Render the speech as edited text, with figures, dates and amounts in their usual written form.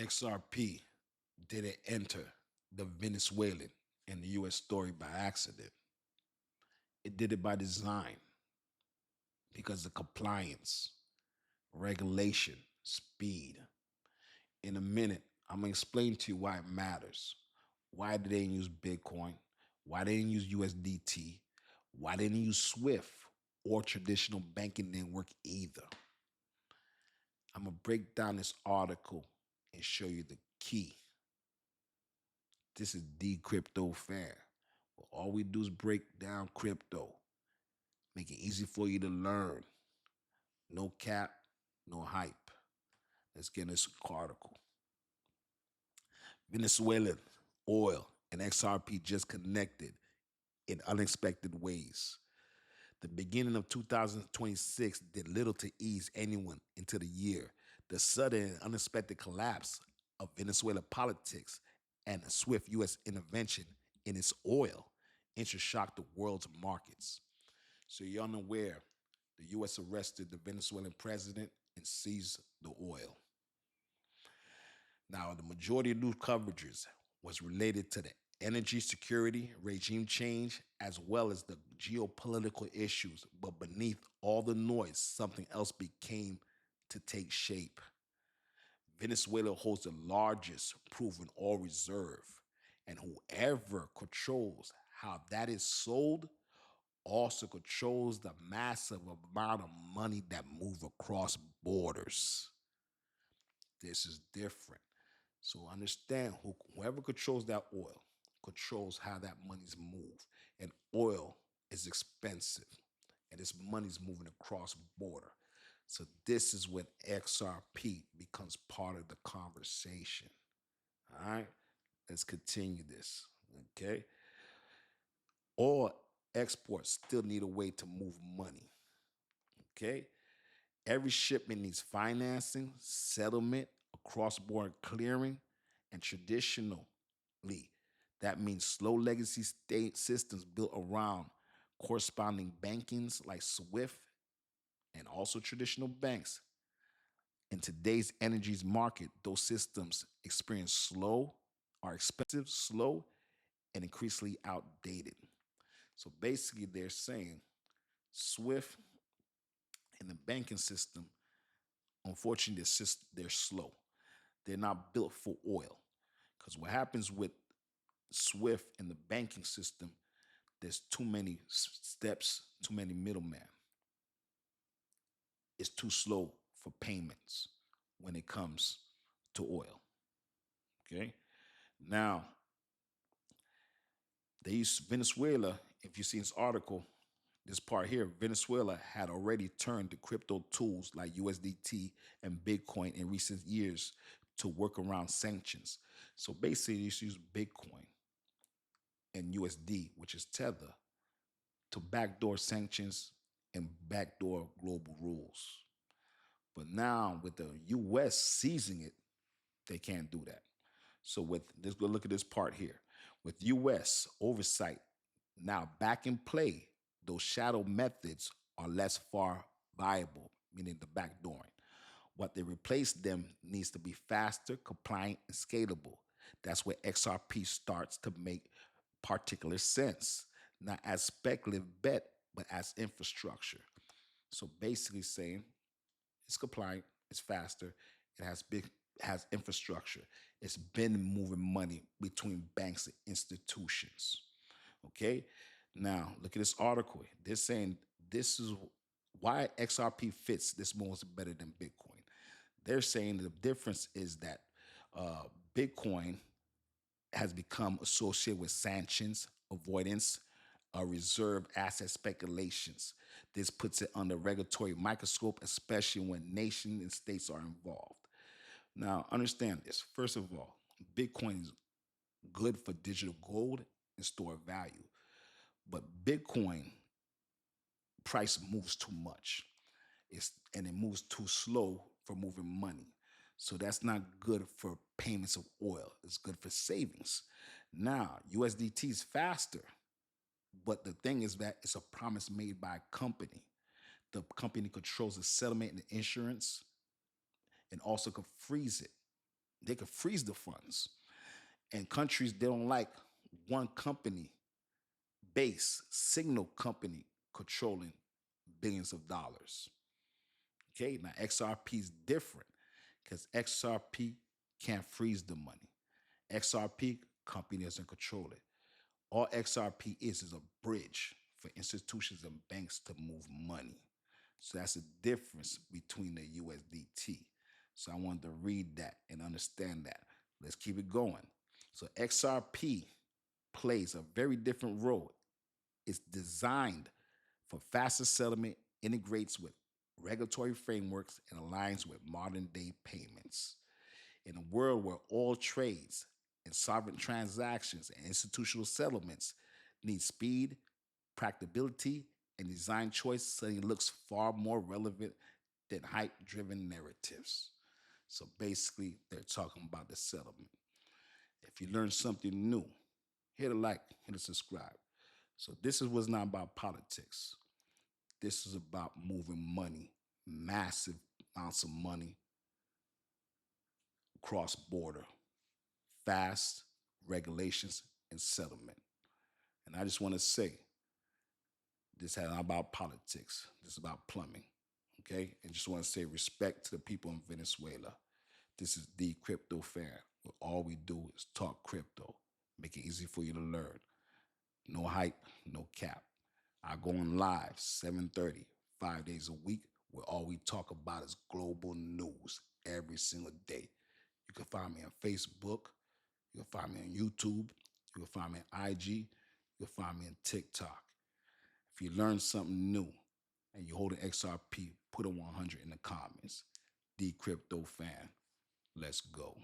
XRP didn't enter the Venezuelan and the US story by accident. It did it by design because of compliance, regulation, speed. In a minute, I'm going to explain to you why it matters. Why they didn't use Bitcoin, why they didn't use USDT, why they didn't use SWIFT or traditional banking network either. I'm going to break down this article and show you the key. This is Dcryptofan. Well, all we do is break down crypto, make it easy for you to learn. No cap, no hype. Let's get in this article. Venezuelan oil and XRP just connected in unexpected ways. The beginning of 2026 did little to ease anyone into the year. The sudden and unexpected collapse of Venezuela politics and a swift U.S. intervention in its oil interest shocked the world's markets. So you're unaware, the U.S. arrested the Venezuelan president and seized the oil. Now, the majority of news coverages was related to the energy security, regime change, as well as the geopolitical issues. But beneath all the noise, something else became to take shape. Venezuela holds the largest proven oil reserve, and whoever controls how that is sold also controls the massive amount of money that move across borders. This is different. So understand, whoever controls that oil controls how that money's moved. And oil is expensive, and this money's moving across border. So this is when XRP becomes part of the conversation. All right, let's continue this. Okay, oil exports still need a way to move money. Okay, every shipment needs financing, settlement, cross-border clearing, and traditionally, that means slow legacy state systems built around corresponding bankings like SWIFT and also traditional banks. In today's energies market, those systems are expensive, slow, and increasingly outdated. So basically, they're saying SWIFT and the banking system, unfortunately, they're slow. They're not built for oil. Because what happens with SWIFT and the banking system, there's too many steps, too many middlemen. It's too slow for payments when it comes to oil. Okay. Now, they used Venezuela, if you see this article, this part here, Venezuela had already turned to crypto tools like USDT and Bitcoin in recent years to work around sanctions. So basically, they used to use Bitcoin and USD, which is Tether, to backdoor sanctions and backdoor global rules. But now with the US seizing it, they can't do that. So let's go look at this part here. With US oversight now back in play, those shadow methods are less far viable, meaning the backdooring. What they replace them needs to be faster, compliant, and scalable. That's where XRP starts to make particular sense, not as speculative bet, but as infrastructure. So basically saying it's compliant, it's faster, it has infrastructure. It's been moving money between banks and institutions. Okay. Now look at this article. They're saying this is why XRP fits this most better than Bitcoin. They're saying the difference is that Bitcoin has become associated with sanctions, avoidance, reserve asset speculations. This puts it under regulatory microscope, especially when nations and states are involved. Now, understand this. First of all, Bitcoin is good for digital gold and store value, but Bitcoin price moves too much. And it moves too slow for moving money. So that's not good for payments of oil. It's good for savings. Now, USDT is faster, but the thing is that it's a promise made by a company. The company controls the settlement and the insurance and also can freeze it. They could freeze the funds. And countries, they don't like one company, base signal company, controlling billions of dollars. Okay, now XRP is different because XRP can't freeze the money. XRP company doesn't control it. All XRP is a bridge for institutions and banks to move money. So that's the difference between the USDT. So I wanted to read that and understand that. Let's keep it going. So XRP plays a very different role. It's designed for faster settlement, integrates with regulatory frameworks, and aligns with modern day payments. In a world where all trades and sovereign transactions and institutional settlements need speed, practicability, and design choice, suddenly looks far more relevant than hype driven narratives. So basically, they're talking about the settlement. If you learn something new, hit a like, hit a subscribe. So this was not about politics. This is about moving money, massive amounts of money cross border, fast regulations and settlement. And I just want to say, this is not about politics. This is about plumbing. Okay? And just want to say respect to the people in Venezuela. This is Dcryptofan. All we do is talk crypto. Make it easy for you to learn. No hype, no cap. I go on live 7:30, 5 days a week, where all we talk about is global news every single day. You can find me on Facebook. You can find me on YouTube. You can find me on IG. You can find me on TikTok. If you learn something new and you hold an XRP, put a 100 in the comments. Dcryptofan. Let's go.